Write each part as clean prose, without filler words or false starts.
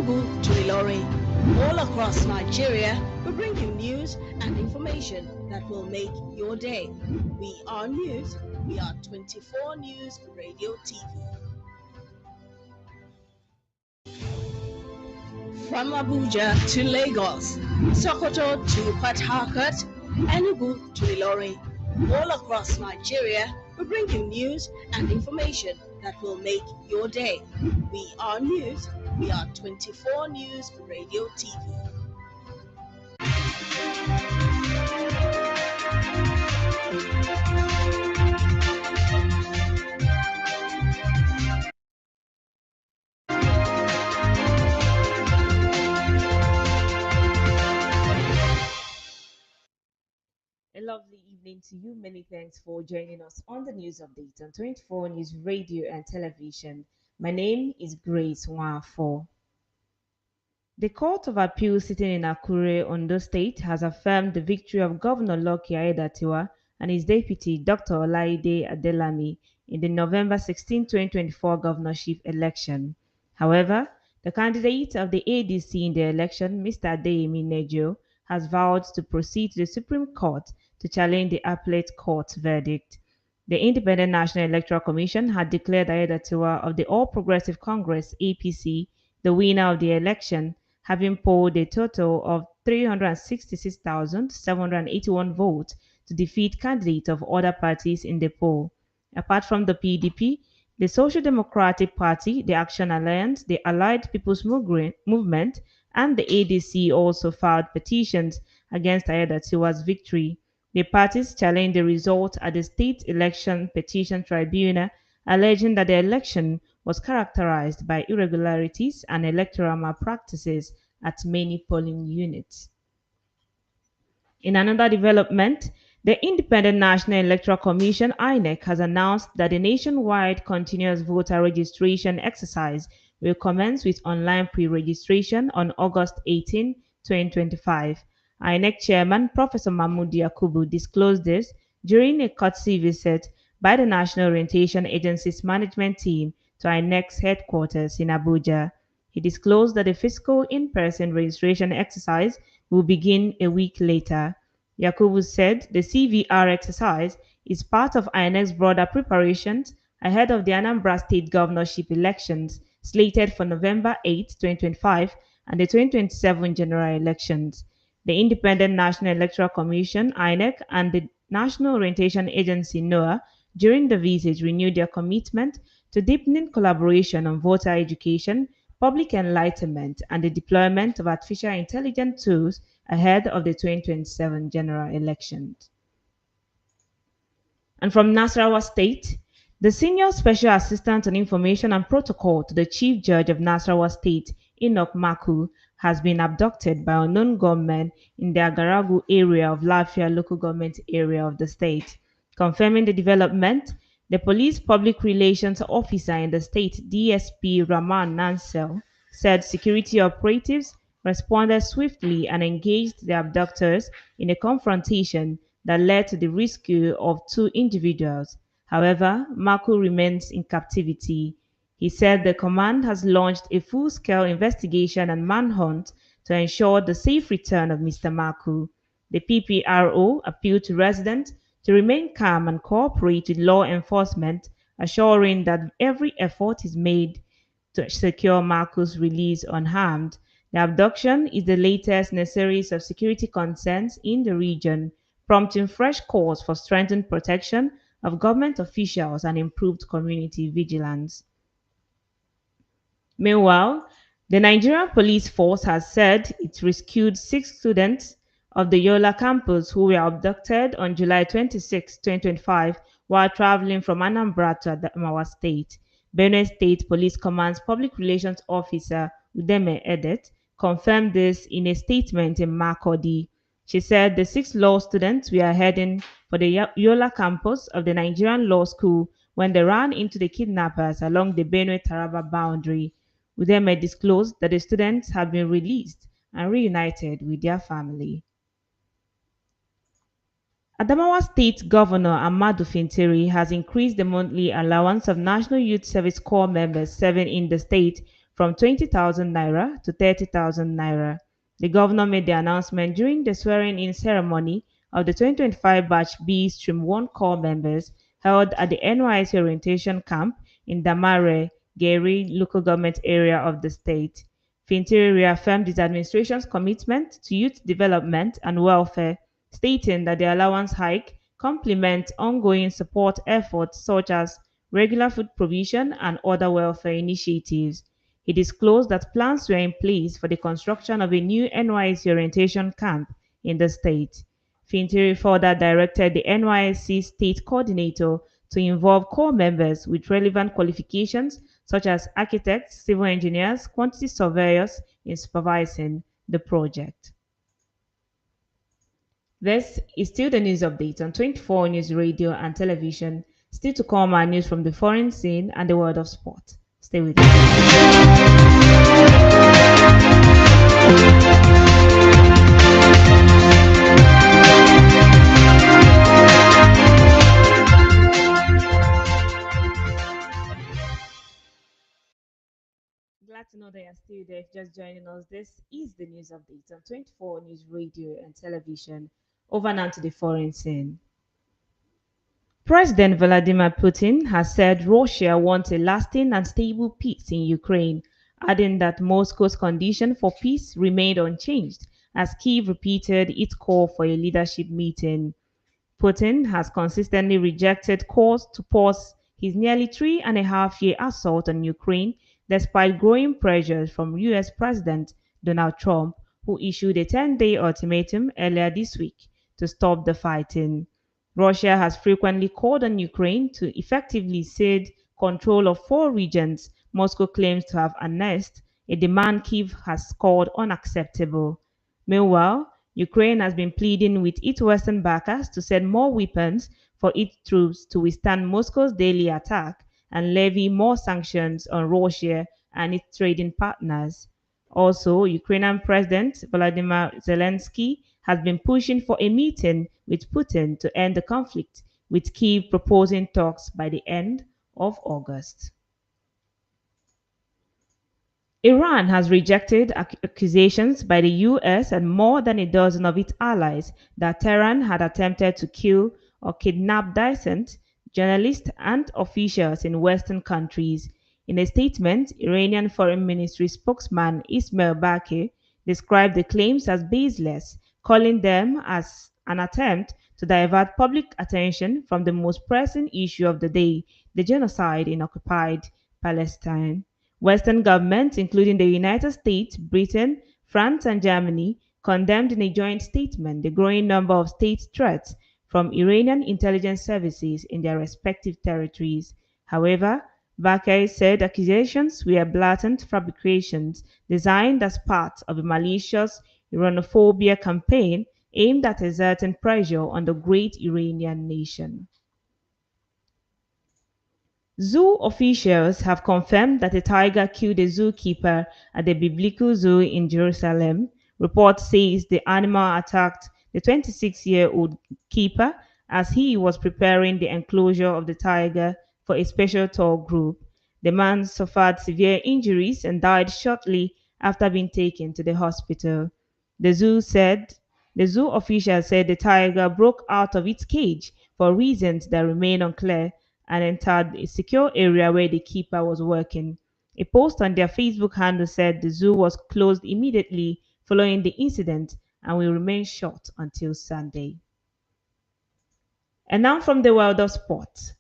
Enugu to Ilorin. All across Nigeria, we bring you news and information that will make your day. We are news. We are 24 News Radio TV. From Abuja to Lagos, Sokoto to Port Harcourt, Enugu to Ilorin. All across Nigeria, we bring you news and information that will make your day. We are news. We are 24 News Radio TV. A lovely evening to you. Many thanks for joining us on the news update on 24 News Radio and Television. My name is Grace Nwafo. The Court of Appeal sitting in Akure, Ondo State, has affirmed the victory of Governor Lucky Aiyedatiwa and his deputy, Dr. Olaide Adelami, in the November 16, 2024 governorship election. However, the candidate of the ADC in the election, Mr. Adeyemi Nejo, has vowed to proceed to the Supreme Court to challenge the appellate court's verdict. The Independent National Electoral Commission had declared Aiyedatiwa of the All Progressive Congress (APC) the winner of the election, having polled a total of 366,781 votes to defeat candidates of other parties in the poll. Apart from the PDP, the Social Democratic Party, the Action Alliance, the Allied People's Movement, and the ADC also filed petitions against Aiyedatiwa's victory. The parties challenged the result at the State Election Petition Tribunal, alleging that the election was characterized by irregularities and electoral malpractices at many polling units. In another development, the Independent National Electoral Commission (INEC) has announced that the nationwide continuous voter registration exercise will commence with online pre-registration on August 18, 2025. INEC Chairman Professor Mahmood Yakubu disclosed this during a courtesy visit by the National Orientation Agency's management team to INEC's headquarters in Abuja. He disclosed that the physical in-person registration exercise will begin a week later. Yakubu said the CVR exercise is part of INEC's broader preparations ahead of the Anambra State governorship elections slated for November 8, 2025 and the 2027 general elections. The Independent National Electoral Commission (INEC) and the National Orientation Agency (NOAA) during the visit renewed their commitment to deepening collaboration on voter education, public enlightenment, and the deployment of artificial intelligence tools ahead of the 2027 general elections. And from Nasarawa State, the Senior Special Assistant on Information and Protocol to the Chief Judge of Nasarawa State, Enoch Maku, has been abducted by unknown gunmen in the Agaragu area of Lafia local government area of the state. Confirming the development, the police public relations officer in the state, DSP Raman Nansel, said security operatives responded swiftly and engaged the abductors in a confrontation that led to the rescue of two individuals. However, Maku remains in captivity. He said the command has launched a full-scale investigation and manhunt to ensure the safe return of Mr. Maku. The PPRO appealed to residents to remain calm and cooperate with law enforcement, assuring that every effort is made to secure Maku's release unharmed. The abduction is the latest in a series of security concerns in the region, prompting fresh calls for strengthened protection of government officials and improved community vigilance. Meanwhile, the Nigerian police force has said it rescued 6 students of the Yola campus who were abducted on July 26, 2025 while traveling from Anambra to Adamawa State. Benue State Police Command's Public Relations Officer Udeme Edet confirmed this in a statement in Makurdi. She said the 6 law students were heading for the Yola campus of the Nigerian Law School when they ran into the kidnappers along the Benue-Taraba boundary. Udeme disclosed that the students have been released and reunited with their family. Adamawa State Governor Ahmadu Fintiri has increased the monthly allowance of National Youth Service Corps members serving in the state from 20,000 naira to 30,000 naira. The governor made the announcement during the swearing-in ceremony of the 2025 Batch B Stream 1 corps members held at the NYSC orientation camp in Damare, Geri local government area of the state. Fintiri reaffirmed his administration's commitment to youth development and welfare, stating that the allowance hike complements ongoing support efforts such as regular food provision and other welfare initiatives. He disclosed that plans were in place for the construction of a new NYSC orientation camp in the state. Fintiri further directed the NYSC state coordinator to involve corps members with relevant qualifications such as architects, civil engineers, quantity surveyors in supervising the project. This is still the news update on 24 News Radio and Television. Still to come are news from the foreign scene and the world of sport. Stay with us. Glad to know that you're still there. If just joining us, this is the news update on 24 News Radio and Television. Over now to the foreign scene. President Vladimir Putin has said Russia wants a lasting and stable peace in Ukraine, adding that Moscow's condition for peace remained unchanged as Kyiv repeated its call for a leadership meeting. Putin has consistently rejected calls to pause his nearly 3.5-year assault on Ukraine despite growing pressures from US President Donald Trump, who issued a 10-day ultimatum earlier this week to stop the fighting. Russia has frequently called on Ukraine to effectively cede control of 4 regions Moscow claims to have annexed, a demand Kyiv has called unacceptable. Meanwhile, Ukraine has been pleading with its Western backers to send more weapons for its troops to withstand Moscow's daily attack and levy more sanctions on Russia and its trading partners. Also, Ukrainian President Volodymyr Zelensky has been pushing for a meeting with Putin to end the conflict, with Kyiv proposing talks by the end of August. Iran has rejected accusations by the US and more than a dozen of its allies that Tehran had attempted to kill or kidnap dissident journalists and officials in Western countries. In a statement, Iranian Foreign Ministry spokesman Ismail Baqi described the claims as baseless, calling them as an attempt to divert public attention from the most pressing issue of the day, the genocide in occupied Palestine. Western governments, including the United States, Britain, France, and Germany, condemned in a joint statement the growing number of state threats from Iranian intelligence services in their respective territories. However, Baqi said accusations were blatant fabrications designed as part of a malicious Iranophobia campaign aimed at exerting pressure on the great Iranian nation. Zoo officials have confirmed that a tiger killed a zookeeper at the Biblical Zoo in Jerusalem. Report says the animal attacked the 26-year-old keeper as he was preparing the enclosure of the tiger for a special tour group. The man suffered severe injuries and died shortly after being taken to the hospital. The zoo official said the tiger broke out of its cage for reasons that remain unclear and entered a secure area where the keeper was working. A post on their Facebook handle said the zoo was closed immediately following the incident and will remain shut until Sunday. And now from the world of sport.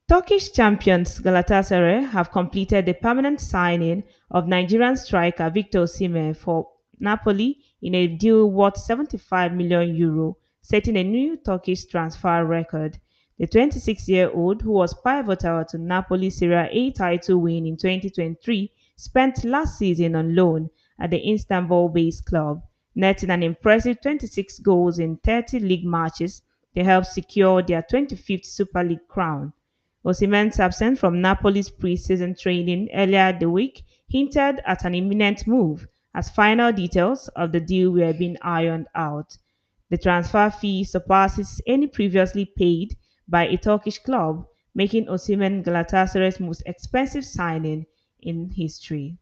Turkish champions Galatasaray have completed the permanent signing of Nigerian striker Victor Osimhen for Napoli in a deal worth €75 million, setting a new Turkish transfer record. The 26-year-old, who was pivotal to Napoli's Serie A title win in 2023, spent last season on loan at the Istanbul-based club, netting an impressive 26 goals in 30 league matches to help secure their 25th Super League crown. Osimhen's absence from Napoli's pre-season training earlier the week hinted at an imminent move, as final details of the deal were being ironed out. The transfer fee surpasses any previously paid by a Turkish club, making Osimhen Galatasaray's most expensive signing in history.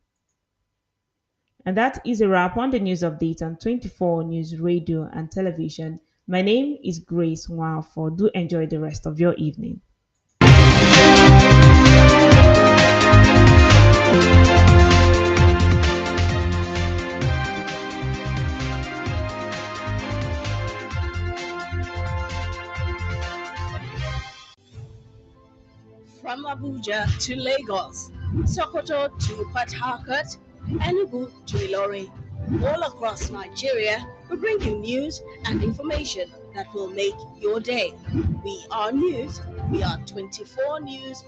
And that is a wrap on the news update on 24 News Radio and Television. My name is Grace Nwafo. Do enjoy the rest of your evening. From Abuja to Lagos, Sokoto to Port Harcourt, Enugu to Ilorin, all across Nigeria, we bring you news and information that will make your day. We are news. We are 24 News.